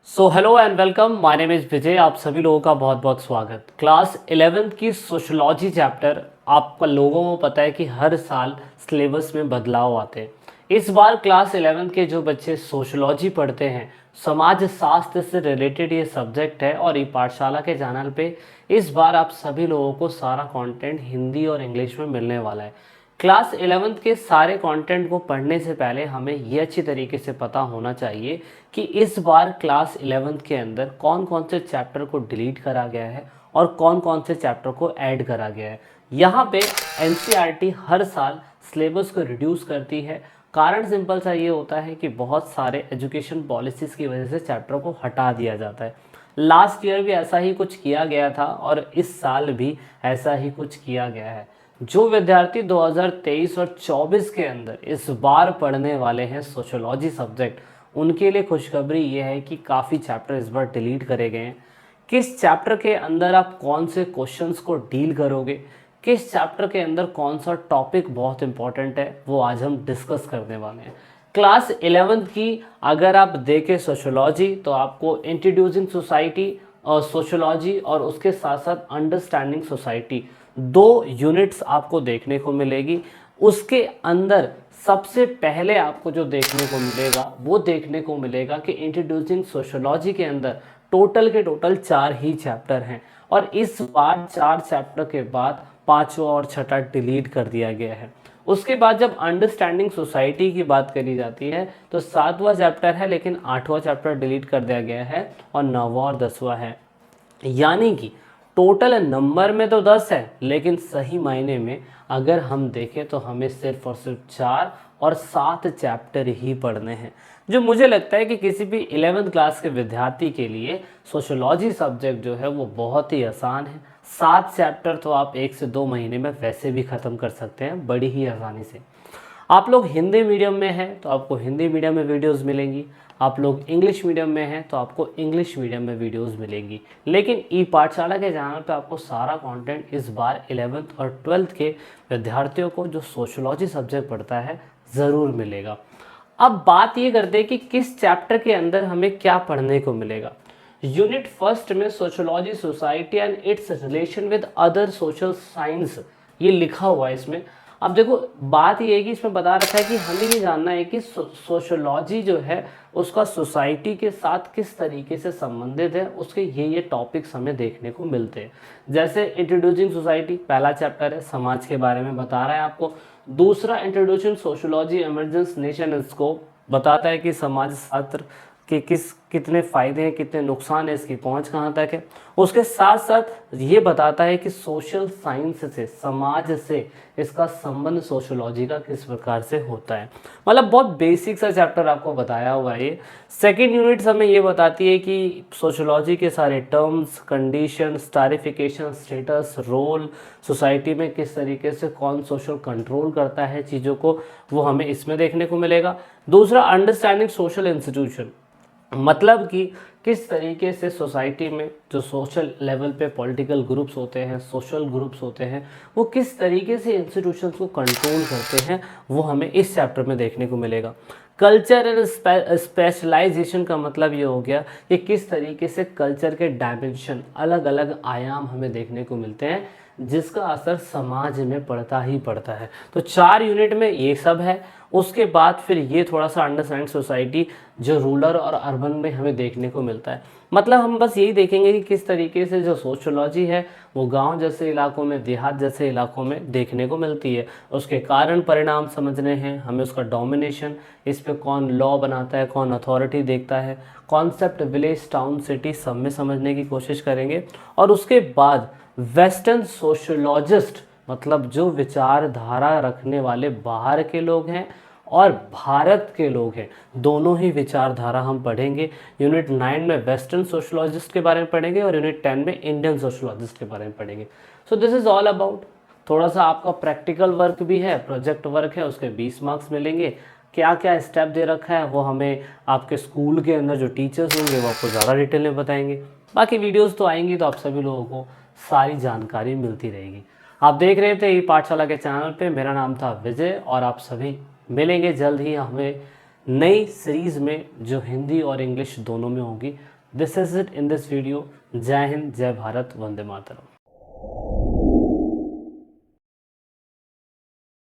So hello and welcome, my name is Vijay. आप सभी लोगों का बहुत बहुत स्वागत। क्लास 11th की सोशोलॉजी चैप्टर, आपका लोगों को पता है कि हर साल सिलेबस में बदलाव आते हैं। इस बार क्लास 11th के जो बच्चे सोशोलॉजी पढ़ते हैं, समाज शास्त्र से रिलेटेड ये सब्जेक्ट है और ई पाठशाला के चैनल पे इस बार आप सभी लोगों को सारा कंटेंट हिंदी और इंग्लिश में मिलने वाला है। क्लास 11th के सारे कंटेंट को पढ़ने से पहले हमें ये अच्छी तरीके से पता होना चाहिए कि इस बार क्लास 11th के अंदर कौन कौन से चैप्टर को डिलीट करा गया है और कौन कौन से चैप्टर को ऐड करा गया है। यहाँ पे एनसीईआरटी हर साल सिलेबस को रिड्यूस करती है। कारण सिंपल सा ये होता है कि बहुत सारे एजुकेशन पॉलिसीज़ की वजह से चैप्टर को हटा दिया जाता है। लास्ट ईयर भी ऐसा ही कुछ किया गया था और इस साल भी ऐसा ही कुछ किया गया है। जो विद्यार्थी 2023 और 24 के अंदर इस बार पढ़ने वाले हैं सोशोलॉजी सब्जेक्ट, उनके लिए खुशखबरी ये है कि काफ़ी चैप्टर इस बार डिलीट करे गए हैं। किस चैप्टर के अंदर आप कौन से क्वेश्चंस को डील करोगे, किस चैप्टर के अंदर कौन सा टॉपिक बहुत इंपॉर्टेंट है, वो आज हम डिस्कस करने वाले हैं। क्लास 11th की अगर आप देखें सोशोलॉजी, तो आपको इंट्रोड्यूसिंग सोसाइटी और सोशोलॉजी और उसके साथ साथ अंडरस्टैंडिंग सोसाइटी, दो यूनिट्स आपको देखने को मिलेगी। उसके अंदर सबसे पहले आपको जो देखने को मिलेगा वो देखने को मिलेगा कि इंट्रोड्यूसिंग सोशोलॉजी के अंदर टोटल के टोटल 4 ही चैप्टर हैं और इस बार 4 चैप्टर के बाद पांचवा और छठा डिलीट कर दिया गया है। उसके बाद जब अंडरस्टैंडिंग सोसाइटी की बात करी जाती है तो 7वां चैप्टर है, लेकिन 8वां चैप्टर डिलीट कर दिया गया है और 9वां और 10वां है। यानी कि टोटल नंबर में तो 10 है, लेकिन सही मायने में अगर हम देखें तो हमें सिर्फ और सिर्फ 4 और 7 चैप्टर ही पढ़ने हैं। जो मुझे लगता है कि किसी भी 11th क्लास के विद्यार्थी के लिए सोशोलॉजी सब्जेक्ट जो है वो बहुत ही आसान है। 7 चैप्टर तो आप 1 से 2 महीने में वैसे भी ख़त्म कर सकते हैं बड़ी ही आसानी से। आप लोग हिंदी मीडियम में हैं तो आपको हिंदी मीडियम में वीडियोस मिलेंगी, आप लोग इंग्लिश मीडियम में हैं तो आपको इंग्लिश मीडियम में वीडियोस मिलेंगी। लेकिन ई पाठशाला के चैनल पे आपको सारा कंटेंट इस बार 11th और 12th के विद्यार्थियों को जो सोशोलॉजी सब्जेक्ट पढ़ता है ज़रूर मिलेगा। अब बात ये करते हैं कि किस चैप्टर के अंदर हमें क्या पढ़ने को मिलेगा। यूनिट फर्स्ट में sociology society and it's relation with other social science, ये लिखा हुआ है इसमें। अब देखो, बात ये है कि इसमें बता रखा है कि हमें ये जानना है कि सोशोलॉजी जो है उसका सोसाइटी के साथ किस तरीके से संबंधित है, उसके ये टॉपिक्स हमें देखने को मिलते हैं। जैसे इंट्रोड्यूसिंग सोसाइटी पहला चैप्टर है, समाज के बारे में बता रहा है आपको। दूसरा introducing sociology emergence nation scope बताता है कि समाज शास्त्र के कितने फ़ायदे हैं, कितने नुकसान है, इसकी पहुंच कहाँ तक है। उसके साथ साथ ये बताता है कि सोशल साइंस से, समाज से इसका संबंध सोशोलॉजी का किस प्रकार से होता है। मतलब बहुत बेसिक सा चैप्टर आपको बताया हुआ है ये। सेकेंड यूनिट हमें ये बताती है कि सोशोलॉजी के सारे terms, condition, stratification, status, role, society में किस तरीके से कौन सोशल कंट्रोल करता है चीज़ों को, वो हमें इसमें देखने को मिलेगा। दूसरा, अंडरस्टैंडिंग सोशल इंस्टीट्यूशन, मतलब कि किस तरीके से सोसाइटी में जो सोशल लेवल पे पॉलिटिकल ग्रुप्स होते हैं, सोशल ग्रुप्स होते हैं, वो किस तरीके से इंस्टीट्यूशंस को कंट्रोल करते हैं, वो हमें इस चैप्टर में देखने को मिलेगा। कल्चर एंड स्पेशलाइजेशन का मतलब ये हो गया कि किस तरीके से कल्चर के डायमेंशन, अलग अलग आयाम हमें देखने को मिलते हैं जिसका असर समाज में पड़ता ही पड़ता है। तो 4 यूनिट में ये सब है। उसके बाद फिर ये थोड़ा सा अंडरस्टैंड सोसाइटी जो रूरल और अर्बन में हमें देखने को मिलता है। मतलब हम बस यही देखेंगे कि किस तरीके से जो सोशोलॉजी है वो गांव जैसे इलाकों में, देहात जैसे इलाकों में देखने को मिलती है। उसके कारण परिणाम समझने हैं हमें, उसका डोमिनेशन, इस पे कौन लॉ बनाता है, कौन अथॉरिटी देखता है, कॉन्सेप्ट विलेज, टाउन, सिटी, सब में समझने की कोशिश करेंगे। और उसके बाद वेस्टर्न सोशोलॉजिस्ट, मतलब जो विचारधारा रखने वाले बाहर के लोग हैं और भारत के लोग हैं, दोनों ही विचारधारा हम पढ़ेंगे। यूनिट 9 में वेस्टर्न सोशोलॉजिस्ट के बारे में पढ़ेंगे और यूनिट 10 में इंडियन सोशोलॉजिस्ट के बारे में पढ़ेंगे। So this is all about. थोड़ा सा आपका प्रैक्टिकल वर्क भी है, प्रोजेक्ट वर्क है, उसके 20 मार्क्स मिलेंगे। क्या क्या स्टेप दे रखा है वो हमें आपके स्कूल के अंदर जो टीचर्स होंगे वो आपको ज़्यादा डिटेल में बताएंगे। बाकी वीडियोज़ तो आएंगी तो आप सभी लोगों को सारी जानकारी मिलती रहेगी। आप देख रहे थे ई पाठशाला के चैनल पे, मेरा नाम था विजय और आप सभी मिलेंगे जल्द ही हमें नई सीरीज़ में जो हिंदी और इंग्लिश दोनों में होगी। This is it in this video. जय हिंद, जय भारत, वंदे मातरम।